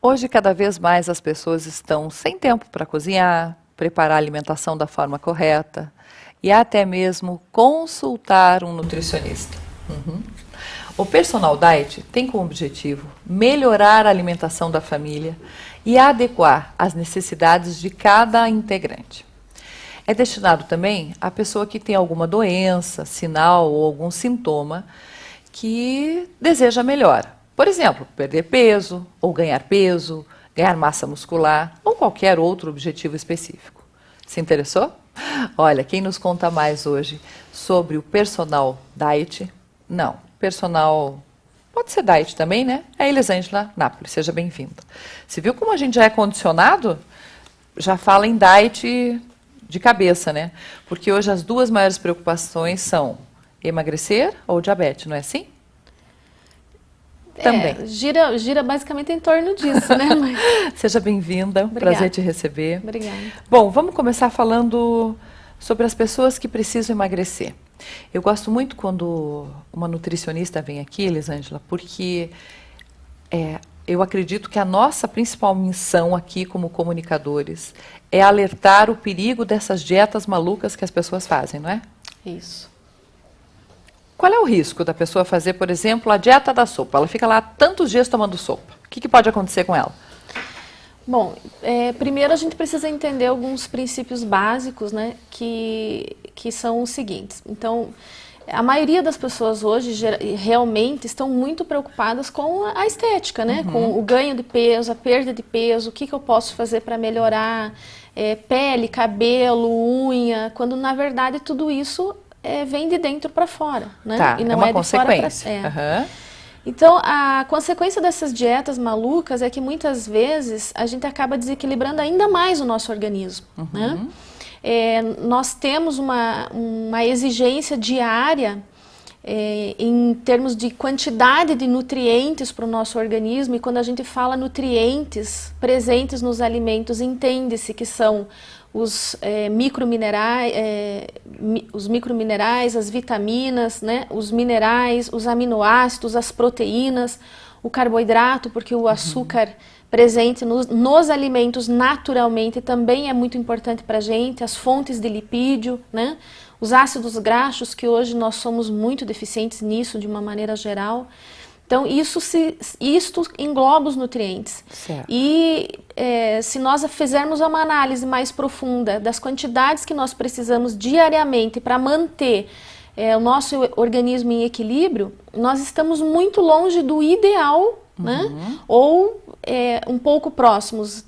Hoje, cada vez mais as pessoas estão sem tempo para cozinhar, preparar a alimentação da forma correta e até mesmo consultar um nutricionista. O Personal Diet tem como objetivo melhorar a alimentação da família e adequar às necessidades de cada integrante. É destinado também à pessoa que tem alguma doença, sinal ou algum sintoma que deseja melhora. Por exemplo, perder peso, ou ganhar peso, ganhar massa muscular, ou qualquer outro objetivo específico. Se interessou? Olha, quem nos conta mais hoje sobre o Personal Diet? Não, Personal... Pode ser Diet também, né? É a Elisângela Napoli, seja bem-vinda. Você viu como a gente já é condicionado? Já fala em Diet de cabeça, né? Porque hoje as duas maiores preocupações são emagrecer ou diabetes, não é assim? Também. Gira basicamente em torno disso, né, mãe? Seja bem-vinda, prazer te receber. Obrigada. Bom, vamos começar falando sobre as pessoas que precisam emagrecer. Eu gosto muito quando uma nutricionista vem aqui, Elisângela, porque eu acredito que a nossa principal missão aqui como comunicadores é alertar o perigo dessas dietas malucas que as pessoas fazem, não é? Isso. Qual é o risco da pessoa fazer, por exemplo, a dieta da sopa? Ela fica lá tantos dias tomando sopa. O que pode acontecer com ela? Bom, primeiro a gente precisa entender alguns princípios básicos, né, que são os seguintes. Então, a maioria das pessoas hoje realmente estão muito preocupadas com a estética, né, com o ganho de peso, a perda de peso, o que eu posso fazer para melhorar, pele, cabelo, unha, quando na verdade tudo isso vem de dentro para fora, né? Tá, e não é uma de consequência. Fora pra... Então, a consequência dessas dietas malucas é que muitas vezes a gente acaba desequilibrando ainda mais o nosso organismo, né? Nós temos uma exigência diária em termos de quantidade de nutrientes para o nosso organismo, e quando a gente fala nutrientes presentes nos alimentos, entende-se que são os microminerais, as vitaminas, né, os minerais, os aminoácidos, as proteínas, o carboidrato, porque o açúcar presente nos alimentos naturalmente também é muito importante para a gente, as fontes de lipídio, né, os ácidos graxos, que hoje nós somos muito deficientes nisso de uma maneira geral. Então, isto engloba os nutrientes. Certo. E se nós fizermos uma análise mais profunda das quantidades que nós precisamos diariamente para manter o nosso organismo em equilíbrio, nós estamos muito longe do ideal, né? Ou um pouco próximos.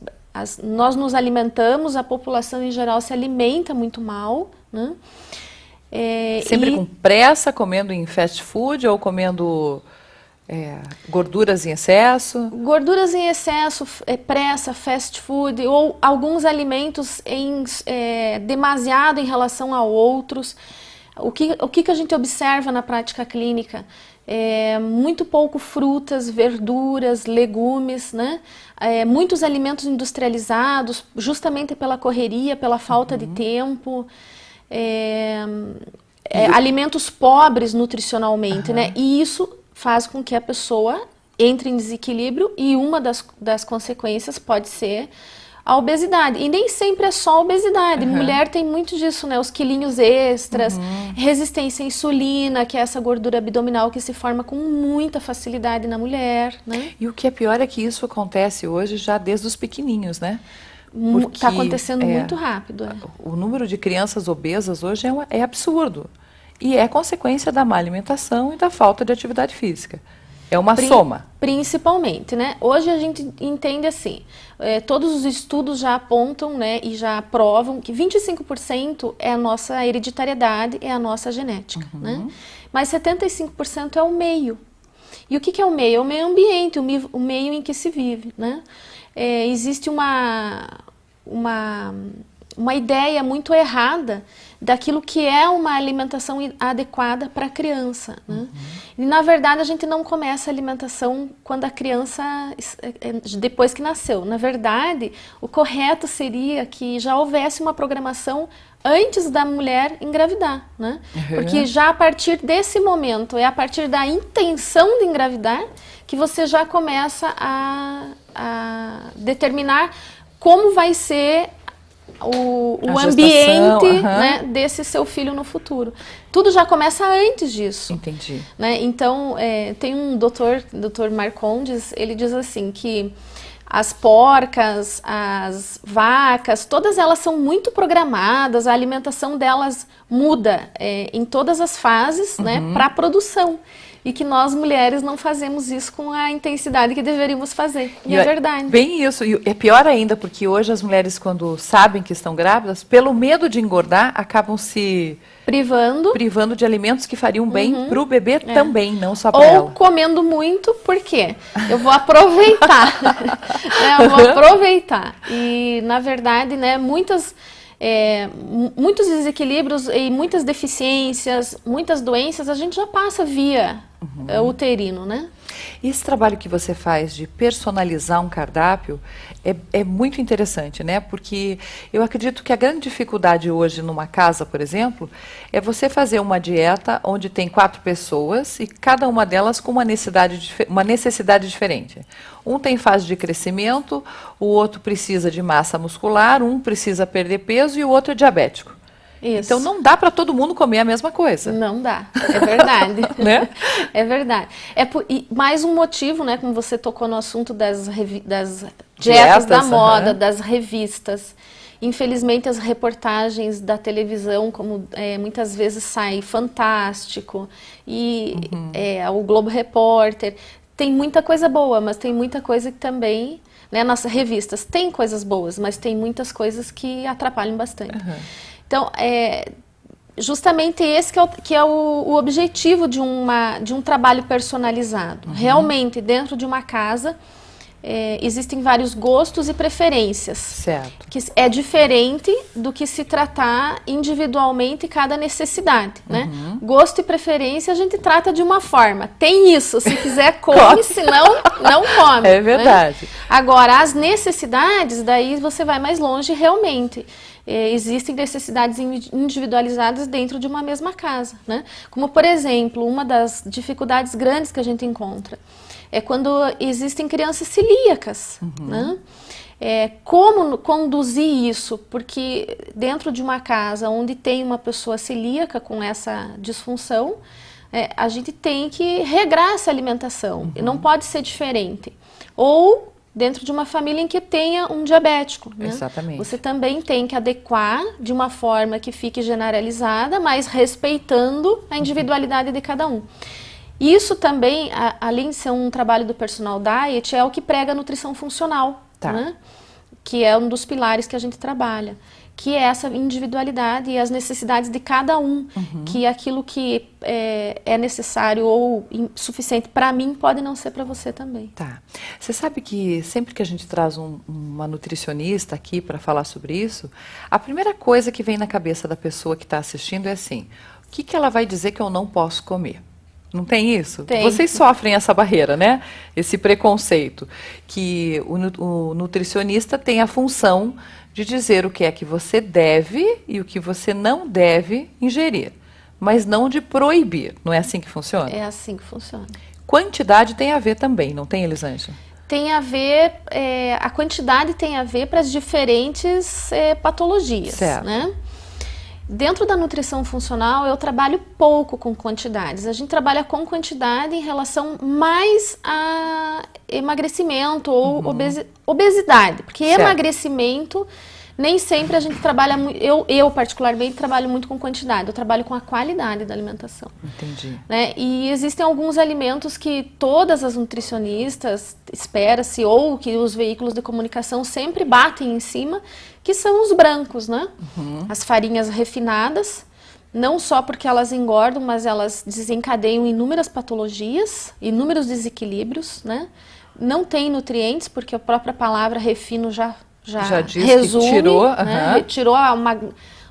Nós nos alimentamos, a população em geral se alimenta muito mal, né? Sempre com pressa, comendo em fast food ou comendo... gorduras em excesso? Gorduras em excesso, pressa, fast food, ou alguns alimentos demasiado em relação a outros. O que a gente observa na prática clínica? Muito pouco frutas, verduras, legumes, né? Muitos alimentos industrializados, justamente pela correria, pela falta de tempo. Alimentos pobres nutricionalmente, né? E isso faz com que a pessoa entre em desequilíbrio, e uma das consequências pode ser a obesidade. E nem sempre é só a obesidade. Mulher tem muito disso, né? Os quilinhos extras, resistência à insulina, que é essa gordura abdominal que se forma com muita facilidade na mulher, né? E o que é pior é que isso acontece hoje já desde os pequenininhos, né? Está acontecendo muito rápido. O número de crianças obesas hoje é absurdo. E é consequência da má alimentação e da falta de atividade física. É uma soma. Principalmente, né? Hoje a gente entende assim, todos os estudos já apontam, né, e já provam que 25% é a nossa hereditariedade, é a nossa genética, né? Mas 75% é o meio. E o que é o meio? É o meio ambiente, o meio em que se vive, né? Existe uma ideia muito errada daquilo que é uma alimentação adequada para a criança, né? E na verdade a gente não começa a alimentação quando a criança, depois que nasceu. Na verdade, o correto seria que já houvesse uma programação antes da mulher engravidar, né? Porque já a partir desse momento, a partir da intenção de engravidar, que você já começa a determinar como vai ser o ambiente, né, desse seu filho no futuro. Tudo já começa antes disso. Entendi. Né? Então, tem um doutor Marcondes, ele diz assim que as porcas, as vacas, todas elas são muito programadas, a alimentação delas muda em todas as fases, né, para a produção. E que nós, mulheres, não fazemos isso com a intensidade que deveríamos fazer. E é verdade. Bem isso. E é pior ainda, porque hoje as mulheres, quando sabem que estão grávidas, pelo medo de engordar, acabam se privando de alimentos que fariam bem para o bebê também, não só para ela. Ou comendo muito, por quê? Eu vou aproveitar. Eu vou aproveitar. E, na verdade, né, muitos desequilíbrios e muitas deficiências, muitas doenças, a gente já passa via uterino, né? E esse trabalho que você faz de personalizar um cardápio é muito interessante, né? Porque eu acredito que a grande dificuldade hoje numa casa, por exemplo, é você fazer uma dieta onde tem 4 pessoas e cada uma delas com uma necessidade diferente. Um tem fase de crescimento, o outro precisa de massa muscular, um precisa perder peso e o outro é diabético. Isso. Então não dá para todo mundo comer a mesma coisa. Não dá, é verdade. Né? É verdade. E mais um motivo, né, como você tocou no assunto das dietas da moda, das revistas. Infelizmente as reportagens da televisão, como muitas vezes sai Fantástico e o Globo Repórter, tem muita coisa boa, mas tem muita coisa que também, né, nas revistas tem coisas boas, mas tem muitas coisas que atrapalham bastante. Então, justamente esse que é o objetivo de um trabalho personalizado. Realmente, dentro de uma casa, existem vários gostos e preferências. Certo. Que é diferente do que se tratar individualmente cada necessidade, né? Gosto e preferência a gente trata de uma forma. Tem isso, se quiser come, se não come. É verdade. Né? Agora, as necessidades, daí você vai mais longe realmente. Existem necessidades individualizadas dentro de uma mesma casa, né? Como, por exemplo, uma das dificuldades grandes que a gente encontra é quando existem crianças celíacas, né? Como conduzir isso? Porque dentro de uma casa onde tem uma pessoa celíaca com essa disfunção, a gente tem que regrar essa alimentação, e não pode ser diferente. Ou dentro de uma família em que tenha um diabético, né? Exatamente. Você também tem que adequar de uma forma que fique generalizada, mas respeitando a individualidade de cada um. Isso também, além de ser um trabalho do personal diet, é o que prega a nutrição funcional, né? Que é um dos pilares que a gente trabalha, que é essa individualidade e as necessidades de cada um, que aquilo que é necessário ou suficiente para mim pode não ser para você também. Tá. Você sabe que sempre que a gente traz uma nutricionista aqui para falar sobre isso, a primeira coisa que vem na cabeça da pessoa que está assistindo é assim, o que ela vai dizer que eu não posso comer? Não tem isso? Tem. Vocês sofrem essa barreira, né? Esse preconceito, que o nutricionista tem a função de dizer o que é que você deve e o que você não deve ingerir, mas não de proibir. Não é assim que funciona? É assim que funciona. Quantidade tem a ver também, não tem, Elisângela? Tem a ver, a quantidade tem a ver para as diferentes patologias, certo, né? Dentro da nutrição funcional, eu trabalho pouco com quantidades. A gente trabalha com quantidade em relação mais a emagrecimento ou obesidade. Porque certo, emagrecimento, nem sempre a gente trabalha... Eu particularmente, trabalho muito com quantidade. Eu trabalho com a qualidade da alimentação. Entendi. Né? E existem alguns alimentos que todas as nutricionistas, espera-se, ou que os veículos de comunicação sempre batem em cima, que são os brancos, né? As farinhas refinadas, não só porque elas engordam, mas elas desencadeiam inúmeras patologias, inúmeros desequilíbrios, né? Não tem nutrientes, porque a própria palavra refino já diz resume, que tirou, né? Tirou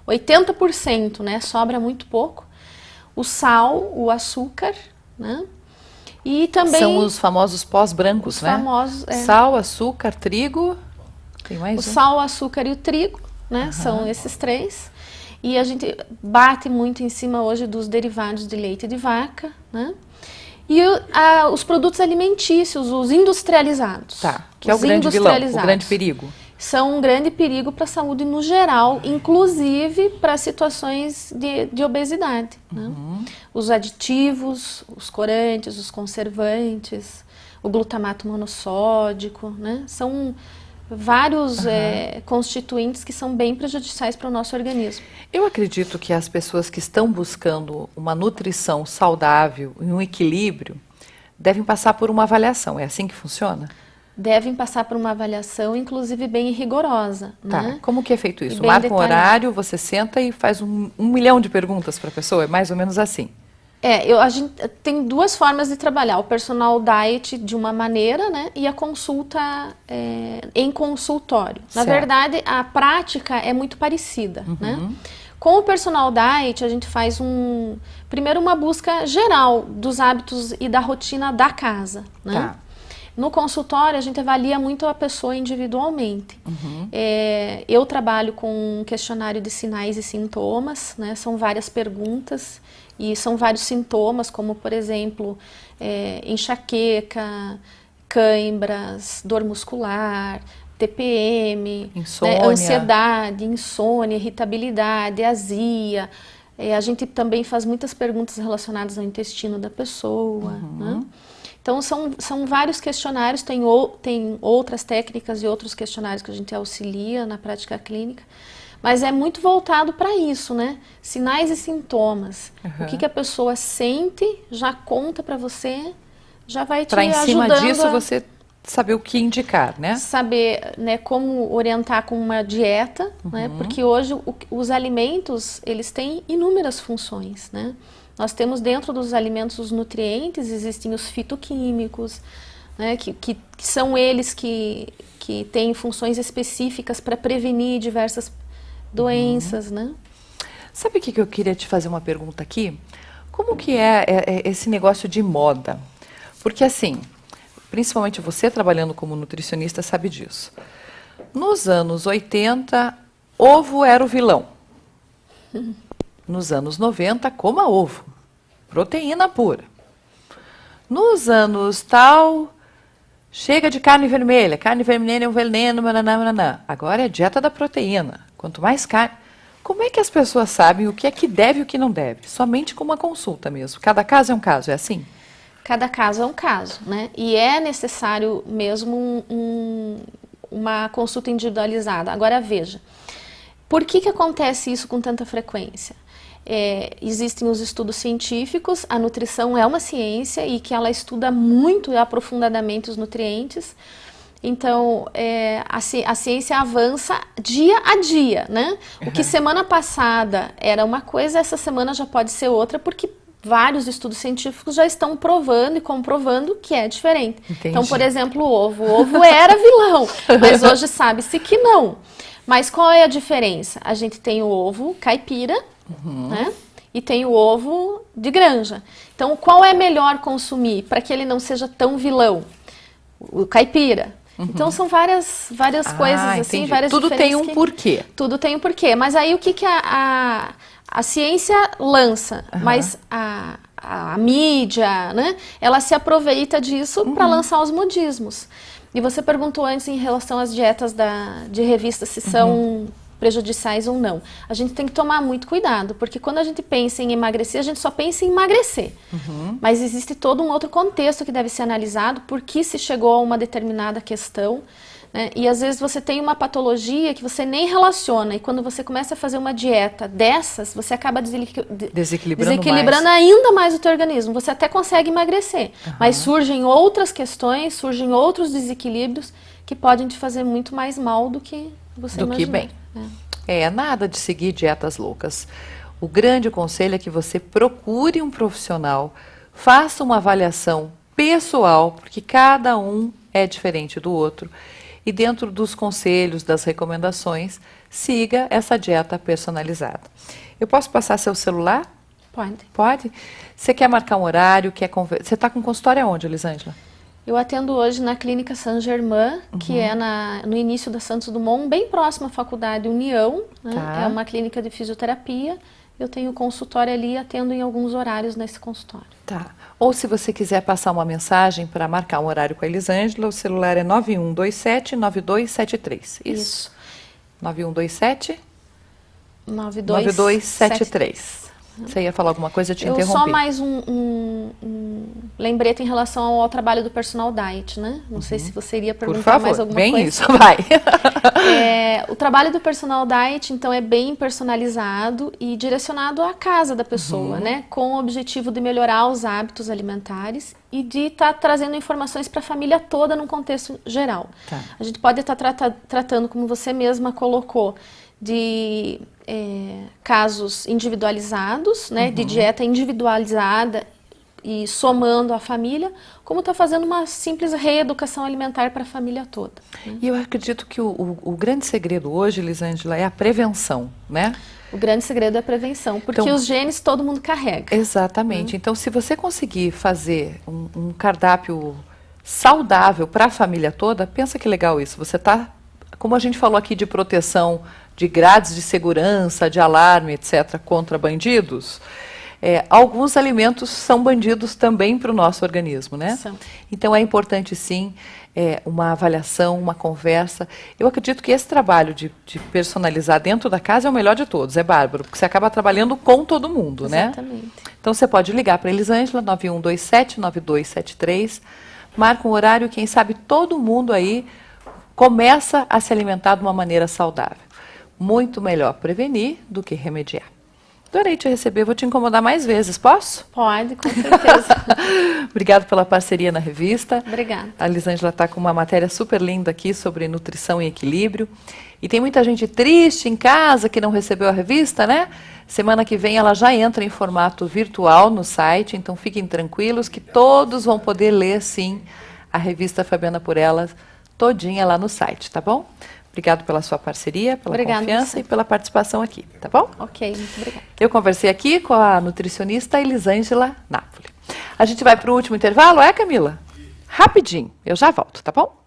80%, né? Sobra muito pouco. O sal, o açúcar, né? E também... São os famosos pós-brancos, né? Famosos, sal, açúcar, trigo... Tem mais o sal, o açúcar e o trigo, né? São esses 3. E a gente bate muito em cima hoje dos derivados de leite de vaca, né? e os produtos alimentícios, os industrializados. Tá, que é o grande vilão, o grande perigo. São um grande perigo para a saúde no geral, inclusive para situações de obesidade. Né? Os aditivos, os corantes, os conservantes, o glutamato monossódico, né? São vários constituintes que são bem prejudiciais para o nosso organismo. Eu acredito que as pessoas que estão buscando uma nutrição saudável e um equilíbrio devem passar por uma avaliação. É assim que funciona? Devem passar por uma avaliação, inclusive bem rigorosa. Tá. Né? Como que é feito isso? Marca um horário, você senta e faz um milhão de perguntas para a pessoa? É mais ou menos assim? A gente tem duas formas de trabalhar. O personal diet de uma maneira, né? E a consulta em consultório. Certo. Na verdade, a prática é muito parecida, né? Com o personal diet, a gente faz primeiro uma busca geral dos hábitos e da rotina da casa, né? Tá. No consultório, a gente avalia muito a pessoa individualmente. Eu trabalho com um questionário de sinais e sintomas, né? São várias perguntas e são vários sintomas, como, por exemplo, enxaqueca, cãibras, dor muscular, TPM, insônia, né? Ansiedade, insônia, irritabilidade, azia. A gente também faz muitas perguntas relacionadas ao intestino da pessoa, né? Então, são vários questionários, tem outras técnicas e outros questionários que a gente auxilia na prática clínica, mas é muito voltado para isso, né? Sinais e sintomas. O que a pessoa sente, já conta para você, já vai te ajudando. Para em cima disso você saber o que indicar, né? Saber, né, como orientar com uma dieta, né? Porque hoje os alimentos, eles têm inúmeras funções, né? Nós temos dentro dos alimentos os nutrientes, existem os fitoquímicos, né, que são eles que têm funções específicas para prevenir diversas doenças, né? Sabe o que eu queria te fazer uma pergunta aqui? Como que é esse negócio de moda? Porque assim, principalmente você trabalhando como nutricionista sabe disso. Nos anos 80, ovo era o vilão. Nos anos 90, coma ovo. Proteína pura. Nos anos tal, chega de carne vermelha. Carne vermelha é um veneno, nananana. Agora é dieta da proteína. Quanto mais carne... Como é que as pessoas sabem o que é que deve e o que não deve? Somente com uma consulta mesmo. Cada caso é um caso, é assim? Cada caso é um caso, né? E é necessário mesmo uma consulta individualizada. Agora veja, por que acontece isso com tanta frequência? Existem os estudos científicos, a nutrição é uma ciência e que ela estuda muito aprofundadamente os nutrientes. Então, a ciência avança dia a dia, né? O que semana passada era uma coisa, essa semana já pode ser outra, porque vários estudos científicos já estão provando e comprovando que é diferente. Entendi. Então, por exemplo, o ovo era vilão, mas hoje sabe-se que não. Mas qual é a diferença? A gente tem o ovo caipira, né? E tem o ovo de granja. Então, qual é melhor consumir para que ele não seja tão vilão? O caipira. Então, são várias coisas assim, entendi. várias Tudo tem um porquê. Tudo tem um porquê. Mas aí, o que a ciência lança? Mas a mídia, né? Ela se aproveita disso para lançar os modismos. E você perguntou antes em relação às dietas de revista, se são prejudiciais ou não. A gente tem que tomar muito cuidado, porque quando a gente pensa em emagrecer, a gente só pensa em emagrecer. Mas existe todo um outro contexto que deve ser analisado, por que se chegou a uma determinada questão, né? E às vezes você tem uma patologia que você nem relaciona, e quando você começa a fazer uma dieta dessas, você acaba desequilibrando ainda mais o teu organismo. Você até consegue emagrecer, mas surgem outras questões, surgem outros desequilíbrios que podem te fazer muito mais mal do que você imaginar. Que bem. Nada de seguir dietas loucas. O grande conselho é que você procure um profissional, faça uma avaliação pessoal, porque cada um é diferente do outro. E dentro dos conselhos, das recomendações, siga essa dieta personalizada. Eu posso passar seu celular? Pode. Pode? Você quer marcar um horário? Você está com consultório aonde, Elisângela? Eu atendo hoje na Clínica Saint-Germain, que é no início da Santos Dumont, bem próximo à Faculdade União, né? É uma clínica de fisioterapia. eu tenho consultório ali e atendo em alguns horários nesse consultório. Tá. Ou se você quiser passar uma mensagem para marcar um horário com a Elisângela, o celular é 9127-9273. Isso. 9127 9273. Você ia falar alguma coisa, eu te interrompi. Só mais um lembrete em relação ao trabalho do personal diet, né? Não sei se você iria perguntar mais alguma coisa. Bem isso, vai. O trabalho do personal diet, então, é bem personalizado e direcionado à casa da pessoa, né? Com o objetivo de melhorar os hábitos alimentares e de estar trazendo informações para a família toda num contexto geral. Tá. A gente pode estar tratando, como você mesma colocou, de casos individualizados, né, de dieta individualizada e somando a família, como está fazendo uma simples reeducação alimentar para a família toda. Né? E eu acredito que o grande segredo hoje, Elisângela, é a prevenção, né? O grande segredo é a prevenção, porque os genes todo mundo carrega. Exatamente. Então, se você conseguir fazer um cardápio saudável para a família toda, pensa que legal isso. Você está, como a gente falou aqui de proteção, de grades de segurança, de alarme, etc., contra bandidos, alguns alimentos são bandidos também para o nosso organismo, né? São. Então é importante sim uma avaliação, uma conversa. Eu acredito que esse trabalho de personalizar dentro da casa é o melhor de todos, é bárbaro, porque você acaba trabalhando com todo mundo, né? Exatamente. Então você pode ligar para a Elisângela, 9127-9273, marca um horário, quem sabe todo mundo aí começa a se alimentar de uma maneira saudável. Muito melhor prevenir do que remediar. Adorei te receber, vou te incomodar mais vezes, posso? Pode, com certeza. Obrigado pela parceria na revista. Obrigada. A Elisângela está com uma matéria super linda aqui sobre nutrição e equilíbrio. E tem muita gente triste em casa que não recebeu a revista, né? Semana que vem ela já entra em formato virtual no site, então fiquem tranquilos que todos vão poder ler, sim, a revista Fabiana por Elas todinha lá no site, tá bom? Obrigado pela sua parceria, pela confiança e pela participação aqui, tá bom? Ok, muito obrigada. Eu conversei aqui com a nutricionista Elisângela Napoli. A gente vai para o último intervalo, Camila? Rapidinho, eu já volto, tá bom?